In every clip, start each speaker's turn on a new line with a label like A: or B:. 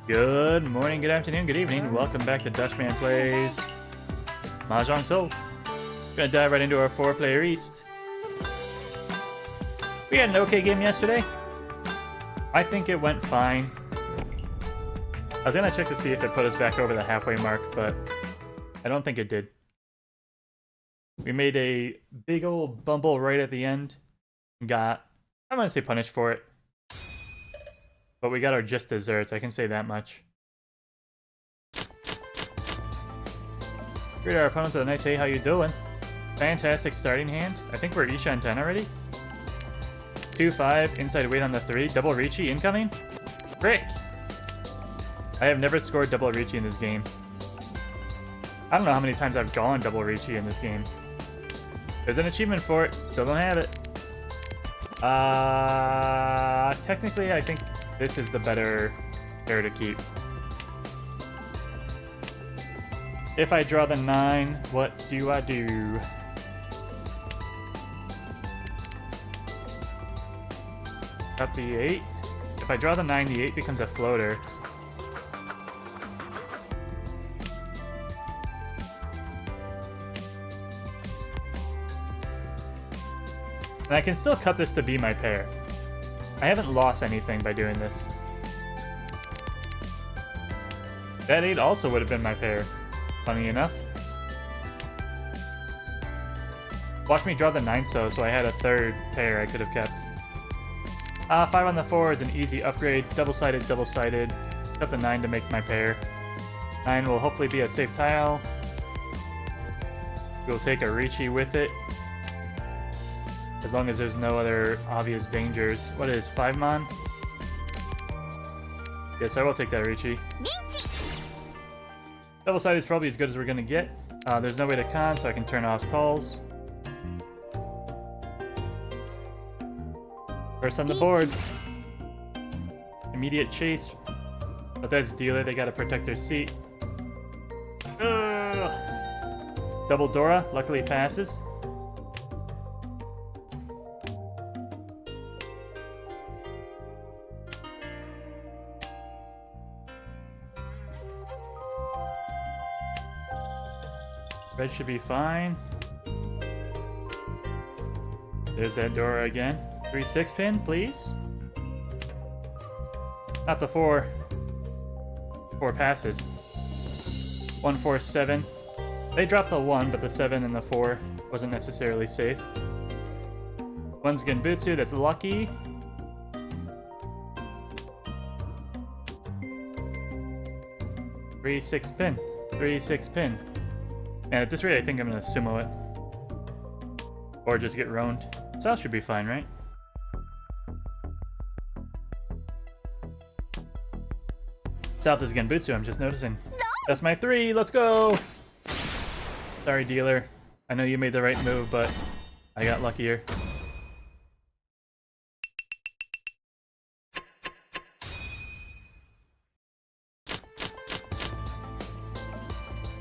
A: Good morning, good afternoon, good evening. Welcome back to Dutchman Plays Mahjong Soul. We're gonna dive right into our 4-player East. We had an okay game yesterday. I think it went fine. I was gonna check to see if it put us back over the halfway mark, but I don't think it did. We made a big old bumble right at the end. Got, I'm gonna say punished for it. But we got our just desserts, I can say that much. Greet our opponents with a nice hey, how you doing? Fantastic starting hand. I think we're Isha and 10 already. 2-5, inside wait on the 3. Double Reachy incoming? Frick! I have never scored double Reachy in this game. I don't know how many times I've gone double Reachy in this game. There's an achievement for it, still don't have it. Technically I think this is the better pair to keep. If I draw the 9, what do I do? Got the 8. If I draw the 9, the 8 becomes a floater. And I can still cut this to be my pair. I haven't lost anything by doing this. That 8 also would have been my pair, funny enough. Watch me draw the 9 so I had a third pair I could have kept. 5 on the 4 is an easy upgrade. Double-sided, double-sided. Cut the 9 to make my pair. 9 will hopefully be a safe tile. We'll take a Reachy with it. As long as there's no other obvious dangers. What is 5-mon? Yes, I will take that Reachy. Double-sided is probably as good as we're gonna get. There's no way to con, so I can turn off calls. First on the board. Immediate chase. But that's dealer, they gotta protect their seat. Ugh. Double Dora, luckily passes. Red should be fine. There's that Dora again. 3-6 pin, please. Not the 4. 4 passes. 1-4-7. They dropped the 1, but the 7 and the 4 wasn't necessarily safe. 1's Genbutsu, that's lucky. Three, 6 pin. 3-6 pin. And at this rate, I think I'm gonna sumo it. Or just get roaned. South should be fine, right? South is Genbutsu, I'm just noticing. That's my 3, let's go! Sorry, dealer. I know you made the right move, but I got luckier.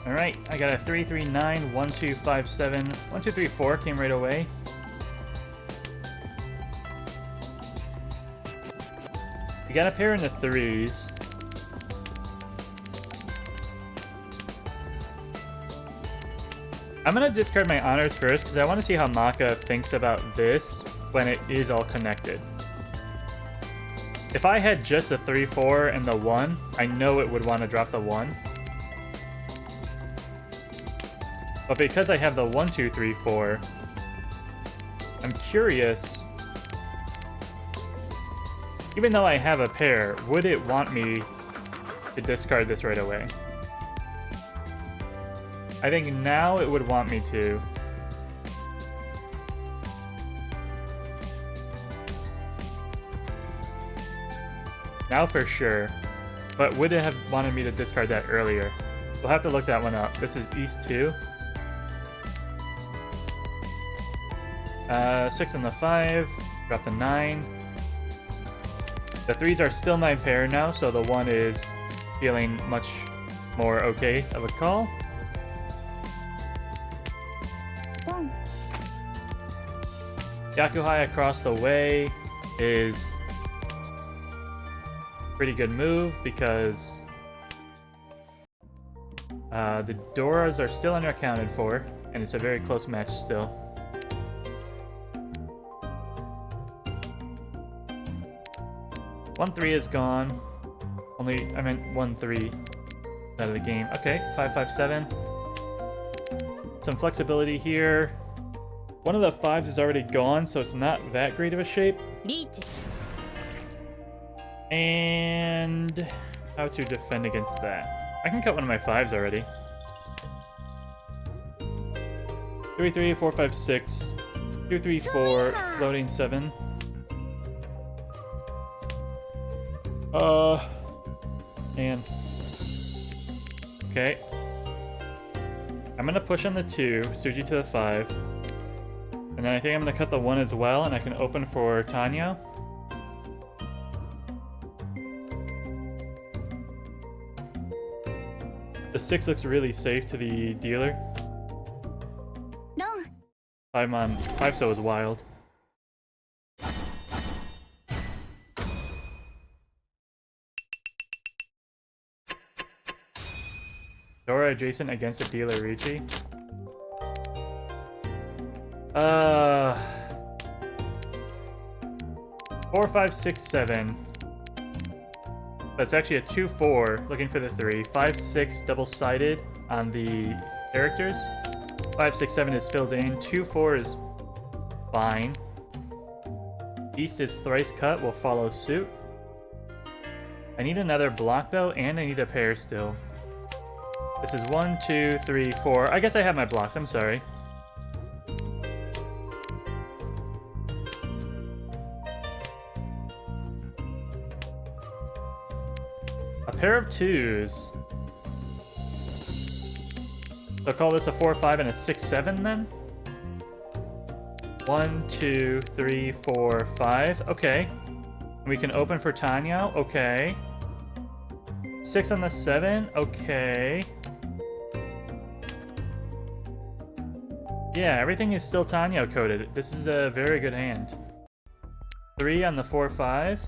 A: Alright, I got a 3-3-9, 1-2-5-7, 1-2-3-4 came right away. We got a pair in the 3s. I'm gonna discard my honors first because I want to see how Maka thinks about this when it is all connected. If I had just the 3-4 and the 1, I know it would want to drop the 1. But because I have the 1-2-3-4, I'm curious. Even though I have a pair, would it want me to discard this right away? I think now it would want me to. Now for sure. But would it have wanted me to discard that earlier? We'll have to look that one up. This is East 2. 6 on the 5. Drop the 9. The 3s are still my pair now, so the 1 is feeling much more okay of a call. Yakuhai across the way is pretty good move because the Doras are still underaccounted for, and it's a very close match still. One 3 is gone. I meant 1-3 out of the game. Okay, 5-5-7. Some flexibility here. One of the 5s is already gone, so it's not that great of a shape. And how to defend against that? I can cut one of my 5s already. 3-3, 4-5-6, 2-3-4, floating 7. And okay. I'm gonna push on the 2, Suji to the 5. And then I think I'm gonna cut the 1 as well, and I can open for Tanya. The 6 looks really safe to the dealer.
B: No.
A: 5 so is wild. Dora adjacent against a dealer, Ricci. 4, 5, 6, 7. That's actually a 2-4, looking for the 3. 5, 6, double-sided on the characters. 5, 6, 7 is filled in. 2, 4 is fine. East is thrice cut, will follow suit. I need another block though, and I need a pair still. This is 1, 2, 3, 4. I guess I have my blocks, I'm sorry. A pair of 2s. So I'll call this a 4, 5, and a 6, 7 then? 1, 2, 3, 4, 5. Okay. We can open for Tanya. Okay. 6 on the 7. Okay. Yeah, everything is still Tanya coded. This is a very good hand. 3 on the 4, 5.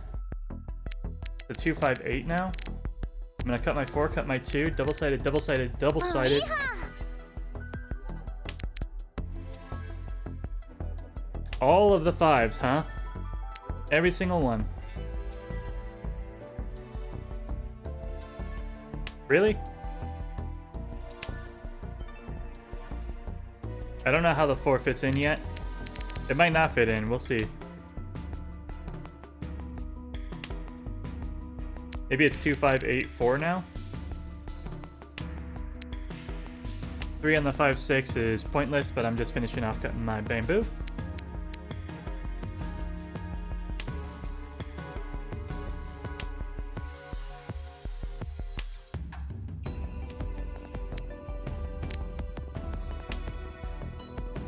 A: The 2, 5, 8 now. I'm gonna cut my 4, cut my 2. Double-sided, double-sided, double-sided. All of the 5s, huh? Every single one. Really? I don't know how the 4 fits in yet. It might not fit in, we'll see. Maybe it's 2, 5, 8, 4 now? 3 on the 5, 6 is pointless, but I'm just finishing off cutting my bamboo.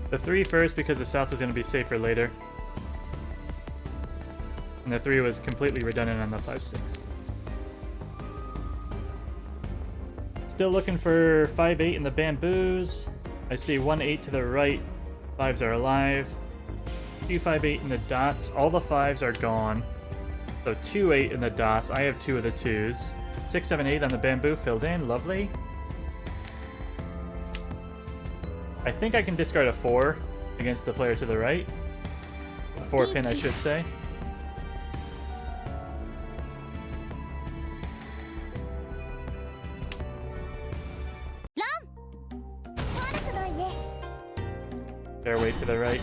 A: The 3 first because the south is going to be safer later. And the 3 was completely redundant on the 5, 6. Still looking for 5, 8 in the bamboos. I see 1, 8 to the right. 5s are alive. 2, 5, 8 in the dots. All the 5s are gone. So 2, 8 in the dots. I have 2 of the 2s. 6, 7, 8 on the bamboo filled in. Lovely. I think I can discard a 4 against the player to the right. A 4 pin, I should say. Fairway to the right.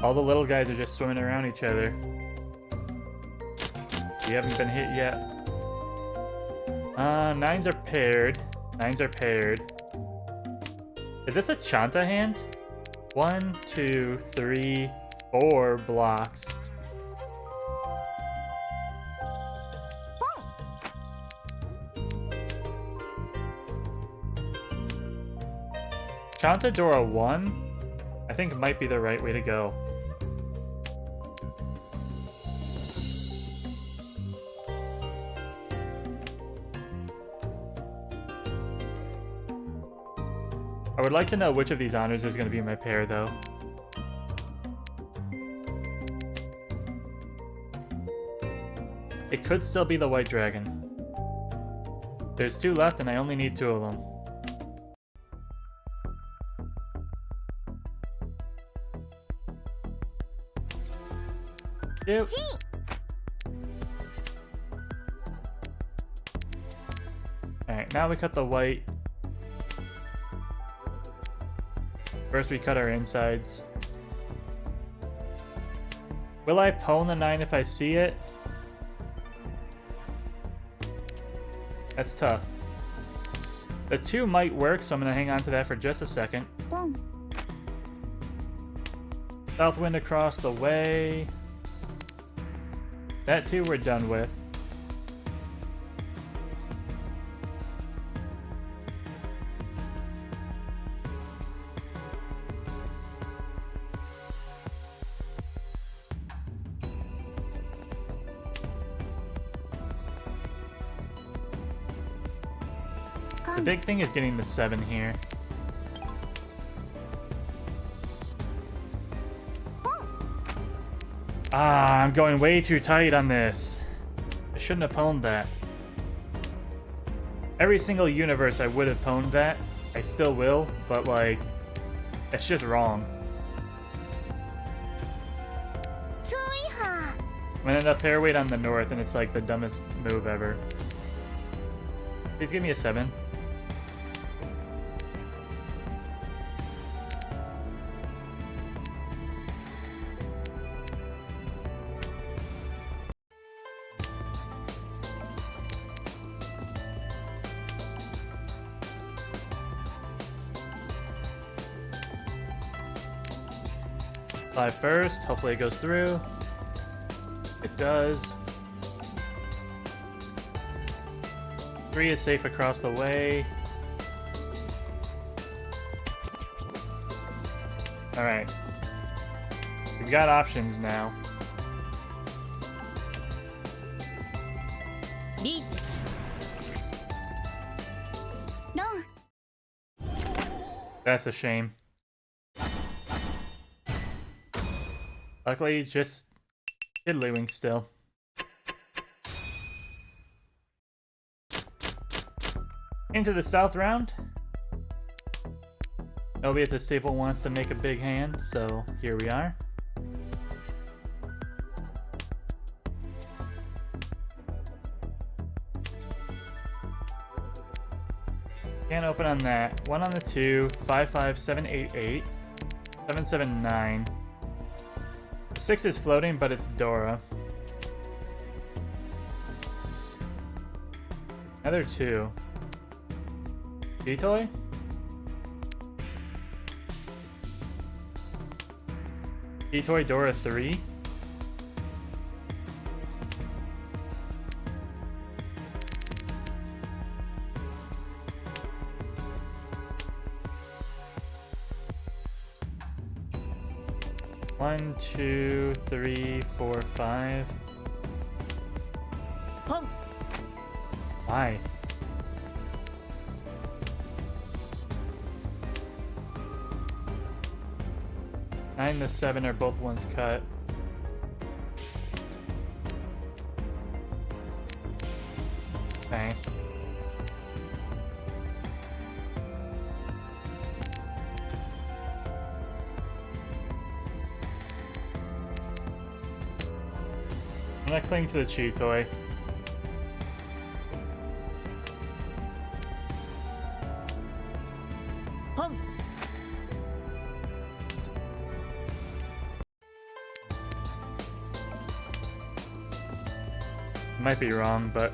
A: All the little guys are just swimming around each other. We haven't been hit yet. 9s are paired. 9s are paired. Is this a Chanta hand? 1, 2, 3, 4 blocks. Chanta Dora 1, I think might be the right way to go. I would like to know which of these honors is going to be my pair, though. It could still be the white dragon. There's 2 left and I only need 2 of them. Yep. Alright, now we cut the white. First we cut our insides. Will I pwn the 9 if I see it? That's tough. The 2 might work, so I'm gonna hang on to that for just a second.
B: Boom.
A: South wind across the way. That 2 we're done with. The big thing is getting the 7 here. Ah, I'm going way too tight on this. I shouldn't have pwned that. Every single universe I would have pwned that. I still will, but like, it's just wrong. I'm gonna end up pair weight on the north, and it's like the dumbest move ever. Please give me a 7. Five first, hopefully it goes through. It does. 3 is safe across the way. Alright. We've got options now.
B: No.
A: That's a shame. Luckily, just tiddlywink still. Into the south round. Nobody at this table wants to make a big hand, so here we are. Can't open on that. 1 on the 2, 5, 5, 7, 8, 8, 7, 7, 9. 6 is floating, but it's Dora. Another 2. D-Toy? D-Toy Dora 3? One, 2, 3, 4, 5.
B: Pump.
A: Why? Nine to 7 are both ones cut. Okay. I'm gonna cling to the Chew Toy.
B: Pump.
A: Might be wrong, but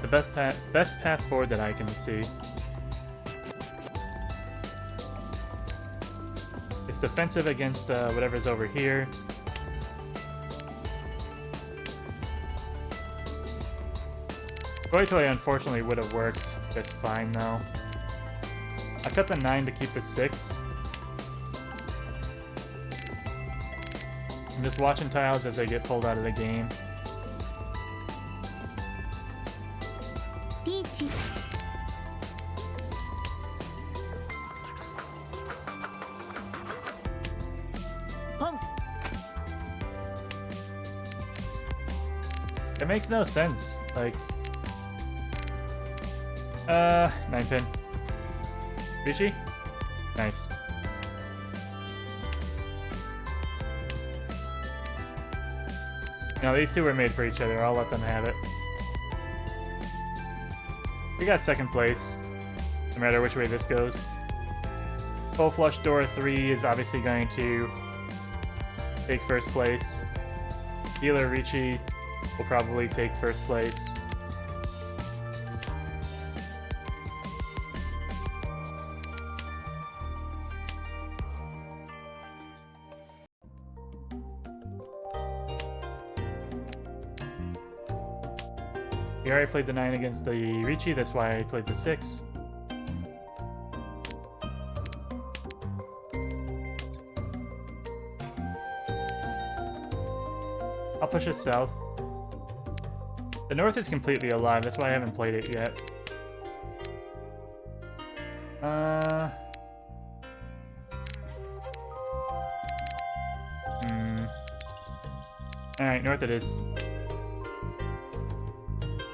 A: the best path forward that I can see. It's defensive against whatever's over here. Toy Toy unfortunately would have worked just fine though. I cut the 9 to keep the 6. I'm just watching tiles as they get pulled out of the game.
B: Peachy. Pump.
A: It makes no sense. Like, 9 pin. Richie? Nice. No, these two were made for each other. I'll let them have it. We got second place, no matter which way this goes. Full flush door 3 is obviously going to take first place. Dealer Ricci will probably take first place. We already played the 9 against the Ricci, that's why I played the 6. I'll push it south. The north is completely alive, that's why I haven't played it yet. Alright, north it is.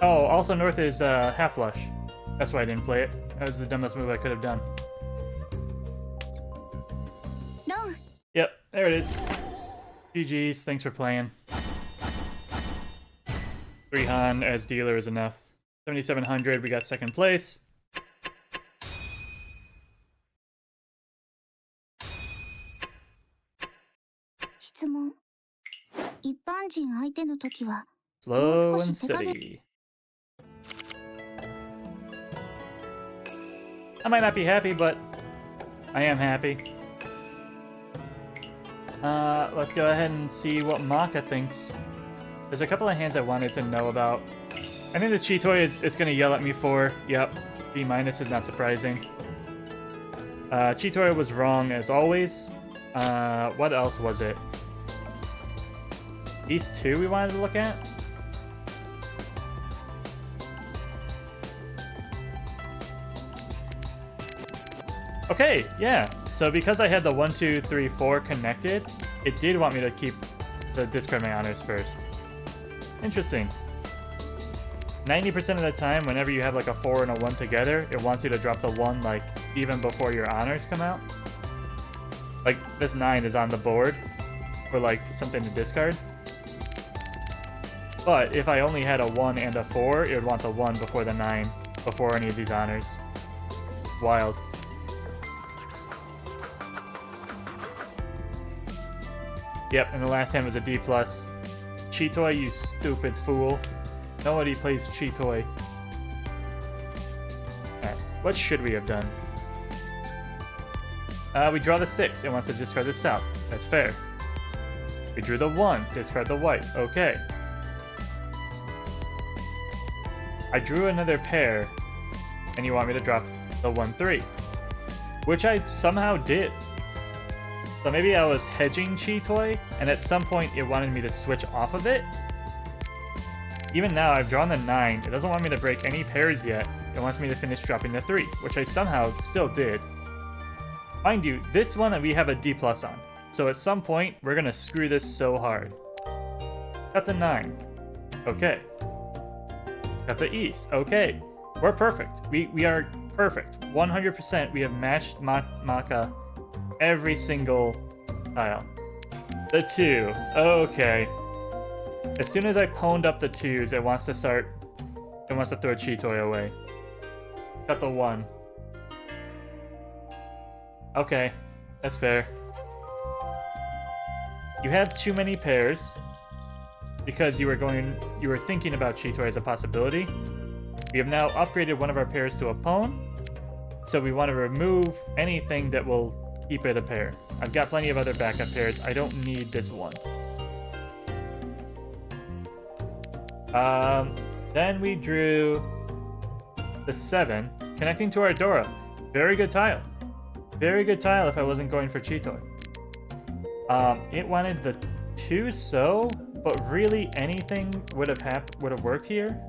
A: Oh, also north is half flush. That's why I didn't play it. That was the dumbest move I could have done.
B: No.
A: Yep, there it is. GG's, thanks for playing. 3 Han as dealer is enough. 7,700, we got second place. Slow and steady. I might not be happy, but I am happy. Let's go ahead and see what Maka thinks. There's a couple of hands I wanted to know about. I think the Chitoy is going to yell at me for, yep, B- is not surprising. Chitoy was wrong as always. What else was it? These two we wanted to look at? Okay, yeah. So because I had the 1, 2, 3, 4 connected, it did want me to keep the discard my honors first. Interesting. 90% of the time, whenever you have like a 4 and a 1 together, it wants you to drop the 1 like even before your honors come out. Like this 9 is on the board for like something to discard. But if I only had a 1 and a 4, it would want the 1 before the 9, before any of these honors. Wild. Yep, and the last hand was a D+. Chitoy, you stupid fool. Nobody plays Chitoy. Alright, what should we have done? We draw the 6. It wants to discard the south. That's fair. We drew the 1. Discard the white. Okay. I drew another pair, and you want me to drop the 1, 3. Which I somehow did. So maybe I was hedging Chitoy, and at some point it wanted me to switch off of it. Even now, I've drawn the 9. It doesn't want me to break any pairs yet. It wants me to finish dropping the 3, which I somehow still did. Mind you, this one we have a D+ on. So at some point, we're going to screw this so hard. Got the 9. Okay. Got the east. Okay. We're perfect. We are perfect. 100% we have matched Maka every single tile. The 2. Okay. As soon as I pwned up the 2s, it wants to throw Chitoy away. Got the 1. Okay. That's fair. You have too many pairs because you were thinking about Chitoy as a possibility. We have now upgraded one of our pairs to a pawn, so we want to remove anything that will keep it a pair. I've got plenty of other backup pairs. I don't need this one. Then we drew the 7, connecting to our Dora. Very good tile. Very good tile if I wasn't going for Chitoy. It wanted the 2 so, but really anything would have worked here.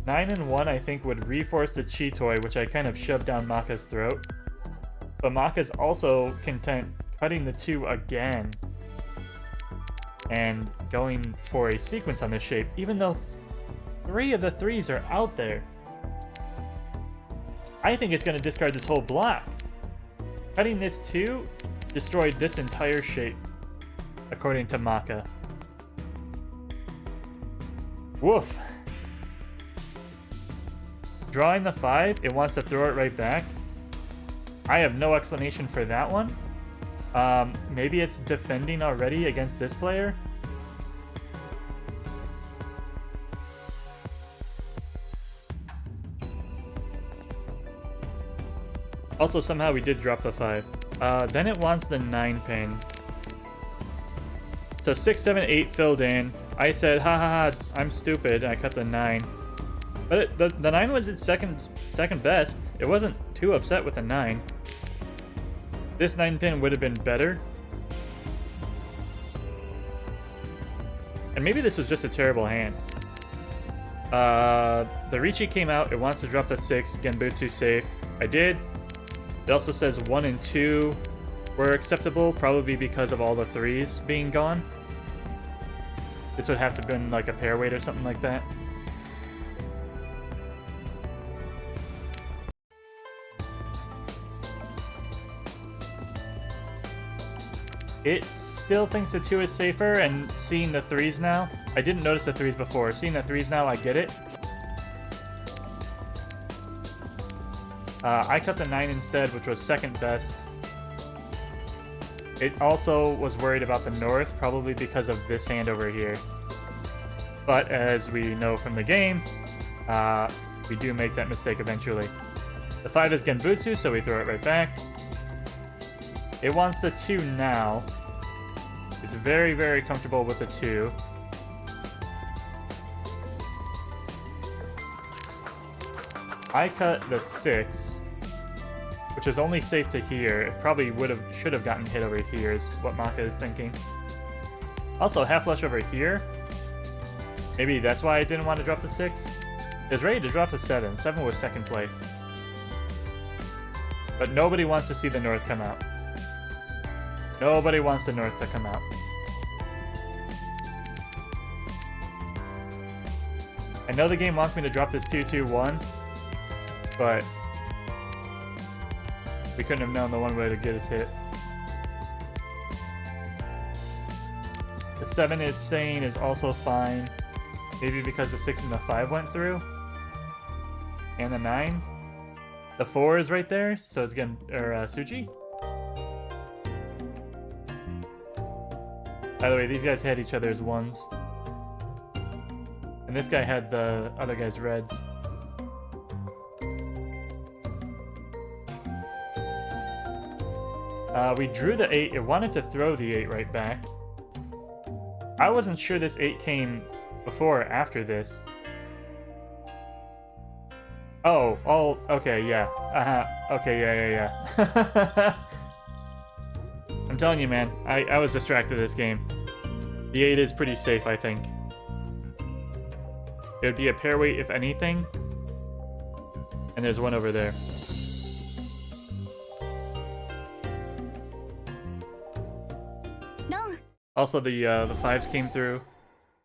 A: Nine and 1 I think would reforce the Chitoy, which I kind of shoved down Maka's throat. But Maka's also content cutting the 2 again and going for a sequence on this shape, even though 3 of the 3s are out there. I think it's going to discard this whole block. Cutting this 2 destroyed this entire shape, according to Maka. Woof. Drawing the 5, it wants to throw it right back. I have no explanation for that one. Maybe it's defending already against this player. Also, somehow we did drop the 5. Then it wants the 9 pin. So 6, 7, 8 filled in. I said, ha ha ha, I'm stupid. I cut the 9. But the 9 was its second best. It wasn't too upset with the 9. This 9 pin would have been better. And maybe this was just a terrible hand. The Ricci came out. It wants to drop the 6. Genbutsu safe. I did. It also says 1 and 2 were acceptable, probably because of all the 3s being gone. This would have to have been like a pair weight or something like that. It still thinks the 2 is safer, and seeing the 3s now, I didn't notice the 3s before. Seeing the 3s now, I get it. I cut the 9 instead, which was second best. It also was worried about the north, probably because of this hand over here. But as we know from the game, we do make that mistake eventually. The 5 is Genbutsu, so we throw it right back. It wants the 2 now. It's very, very comfortable with the 2. I cut the 6, which is only safe to here. It probably should have gotten hit over here is what Maka is thinking. Also, half flush over here. Maybe that's why I didn't want to drop the 6. It was ready to drop the 7. 7 was second place. But nobody wants to see the north come out. Nobody wants the north to come out. I know the game wants me to drop this 2-2-1, but we couldn't have known the one way to get us hit. The 7 is saying is also fine. Maybe because the 6 and the 5 went through. And the 9. The 4 is right there, so it's again, Suji. By the way, these guys had each other's 1s. And this guy had the other guy's reds. We drew the 8. It wanted to throw the 8 right back. I wasn't sure this 8 came before or after this. Oh, okay, yeah. Okay, yeah. I'm telling you, man, I was distracted this game. The 8 is pretty safe, I think. It would be a pair weight if anything. And there's one over there.
B: No.
A: Also, the 5s came through.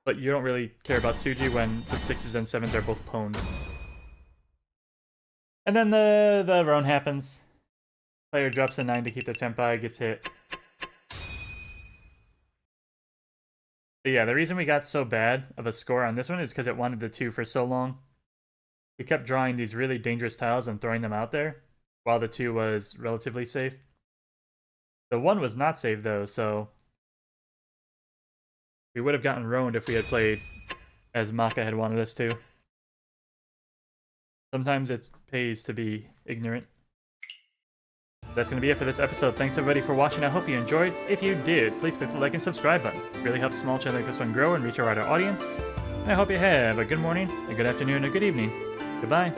A: But you don't really care about Suji when the 6s and 7s are both pwned. And then the roan happens. Player drops a 9 to keep the tempai, gets hit. But yeah, the reason we got so bad of a score on this one is because it wanted the 2 for so long. We kept drawing these really dangerous tiles and throwing them out there, while the 2 was relatively safe. The 1 was not safe though, so we would have gotten roaned if we had played as Maka had wanted us to. Sometimes it pays to be ignorant. That's going to be it for this episode. Thanks everybody for watching. I hope you enjoyed. If you did, please click the like and subscribe button. It really helps small channels like this one grow and reach a wider audience. And I hope you have a good morning, a good afternoon, a good evening. Goodbye.